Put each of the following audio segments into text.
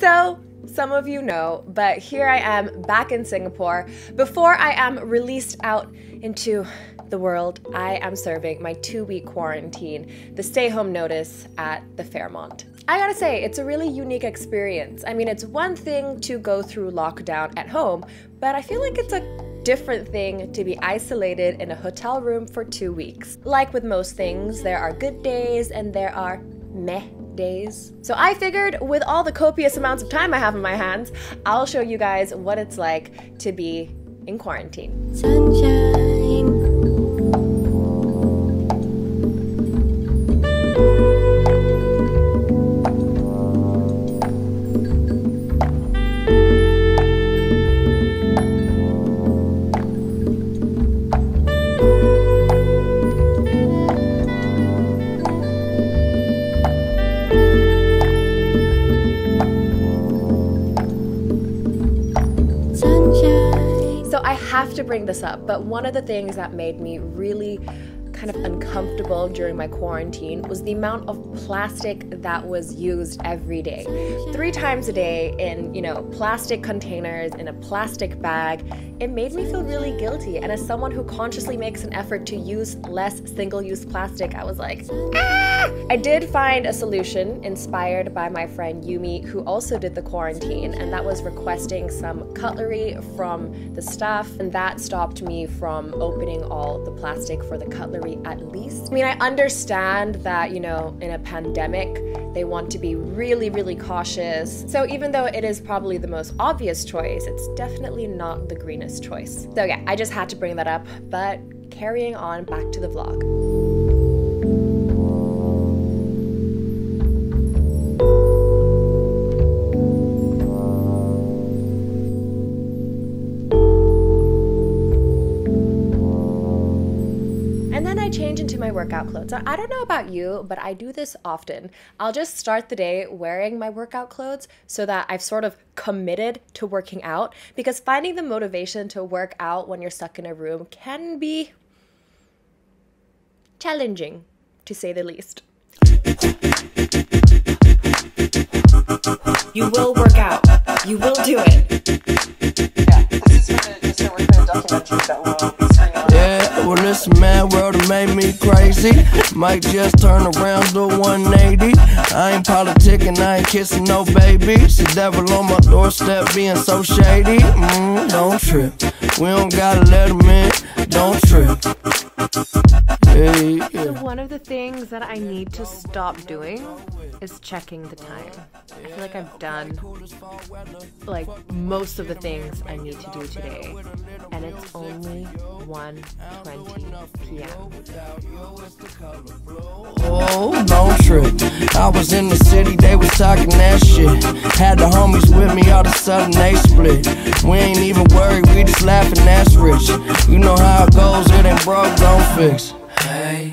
So, some of you know, but here I am back in Singapore. Before I am released out into the world, I am serving my 2-week quarantine, the stay-home notice at the Fairmont. I gotta say, it's a really unique experience. I mean, it's one thing to go through lockdown at home, but I feel like it's a different thing to be isolated in a hotel room for 2 weeks. Like with most things, there are good days and there are meh days. So I figured with all the copious amounts of time I have in my hands, I'll show you guys what it's like to be in quarantine. Sunshine. I have to bring this up, but one of the things that made me really kind of uncomfortable during my quarantine was the amount of plastic that was used every day. 3 times a day in, plastic containers, in a plastic bag. It made me feel really guilty. And as someone who consciously makes an effort to use less single-use plastic, I was like, ah! I did find a solution inspired by my friend Yumi, who also did the quarantine, and that was requesting some cutlery from the staff, and that stopped me from opening all the plastic for the cutlery at least. I mean, I understand that, in a pandemic, they want to be really, really cautious. So even though it is probably the most obvious choice, it's definitely not the greenest choice. So yeah, I just had to bring that up, but carrying on back to the vlog. Change into my workout clothes. I don't know about you, but I do this often. I'll just start the day wearing my workout clothes so that I've sort of committed to working out, because finding the motivation to work out when you're stuck in a room can be challenging, to say the least. You will work out. You will do it. Yeah, this is just a documentary that will be screening on. Yeah, well, this mad world that made me crazy. Might just turn around to 180. I ain't politicking, I ain't kissing no babies. The devil on my doorstep being so shady. Don't trip. We don't gotta let him in. Don't trip. Hey, yeah. So one of the things that I need to stop doing is checking the time. I feel like I've done most of the things I need to do today, and it's only 1:20 p.m. Oh, don't trip. I was in the city, they was talking that shit. Had the homies with me, all of a sudden they split. We ain't even worried, we just laughing, that's rich. You know how it goes, it ain't broke, don't fix. Hey,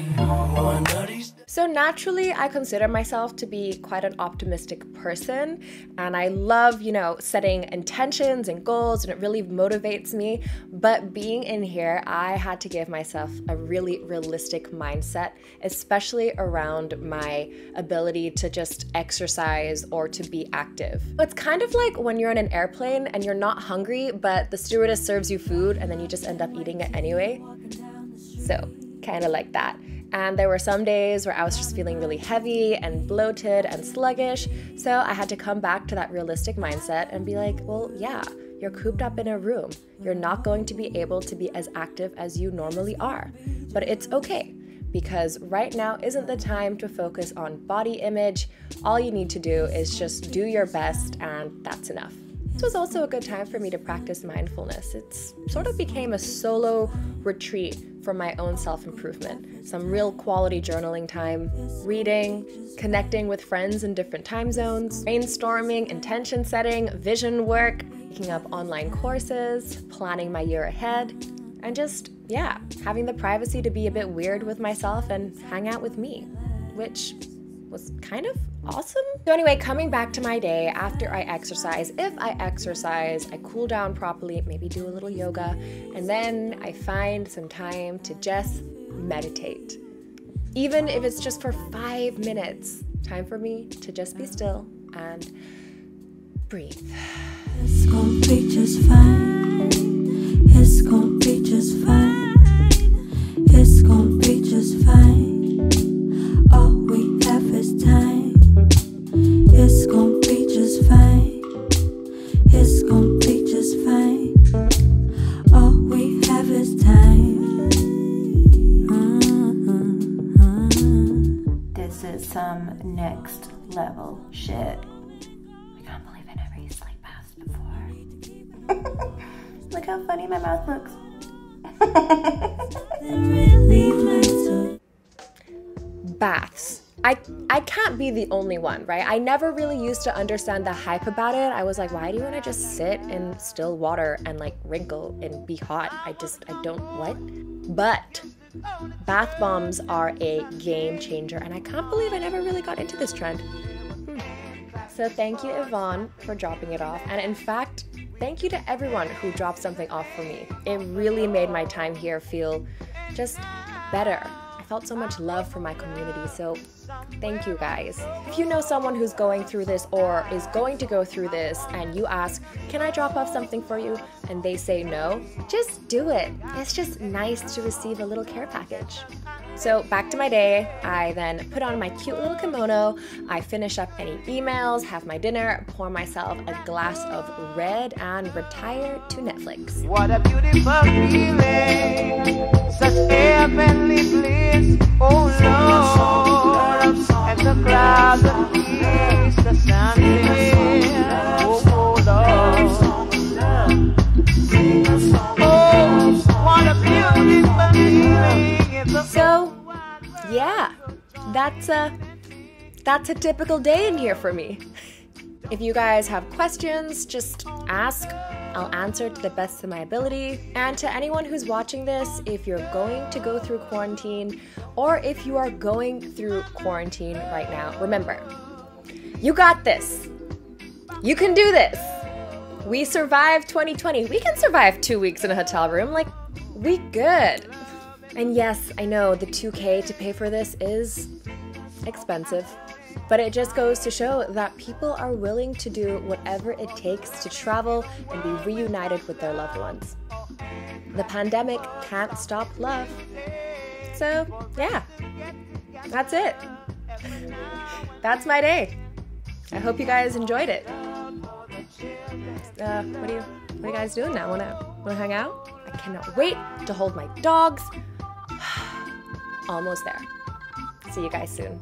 So naturally, I consider myself to be quite an optimistic person, and I love, setting intentions and goals, and it really motivates me. But being in here, I had to give myself a really realistic mindset, especially around my ability to just exercise or to be active. It's kind of like when you're in an airplane and you're not hungry, but the stewardess serves you food and then you just end up eating it anyway. So, kind of like that. And there were some days where I was just feeling really heavy and bloated and sluggish, so I had to come back to that realistic mindset and be like, well, yeah, you're cooped up in a room. You're not going to be able to be as active as you normally are. But it's okay, because right now isn't the time to focus on body image. All you need to do is just do your best, and that's enough. This was also a good time for me to practice mindfulness. It sort of became a solo retreat for my own self-improvement. Some real quality journaling time, reading, connecting with friends in different time zones, brainstorming, intention setting, vision work, taking up online courses, planning my year ahead, and just, having the privacy to be a bit weird with myself and hang out with me, which was kind of awesome. So anyway, coming back to my day after I exercise, if I exercise, I cool down properly, maybe do a little yoga, and then I find some time to just meditate. Even if it's just for 5 minutes, time for me to just be still and breathe. It's gonna be just fine. It's gonna be just fine. It's gonna be just fine. All we have is time. It's gonna be just fine. It's gonna be just fine. All we have is time. This is some next level shit. I can't believe I never used sleep baths before. Look how funny my mouth looks. Baths. I can't be the only one, right? I never really used to understand the hype about it. I was like, why do you want to just sit in still water and like wrinkle and be hot? I don't, what? But bath bombs are a game changer, and I can't believe I never really got into this trend. So thank you, Yvonne, for dropping it off. And in fact, thank you to everyone who dropped something off for me. It really made my time here feel just better. I felt so much love for my community, so thank you guys. If you know someone who's going through this or is going to go through this and you ask, can I drop off something for you? And they say no, just do it. It's just nice to receive a little care package. So back to my day, I then put on my cute little kimono, I finish up any emails, have my dinner, pour myself a glass of red, and retire to Netflix. What a beautiful feeling, such heavenly bliss, oh Lord, and the clouds of peace, the sunset, oh Lord. Oh, what a beautiful feeling. So, yeah, that's a typical day in here for me. If you guys have questions, just ask. I'll answer to the best of my ability. And to anyone who's watching this, if you're going to go through quarantine, or if you are going through quarantine right now, remember, you got this. You can do this. We survived 2020. We can survive 2 weeks in a hotel room. Like, we good. And yes, I know the $2,000 to pay for this is expensive, but it just goes to show that people are willing to do whatever it takes to travel and be reunited with their loved ones. The pandemic can't stop love. So, yeah, that's it. That's my day. I hope you guys enjoyed it. What are you guys doing now? Wanna hang out? I cannot wait to hold my dogs. Almost there. See you guys soon.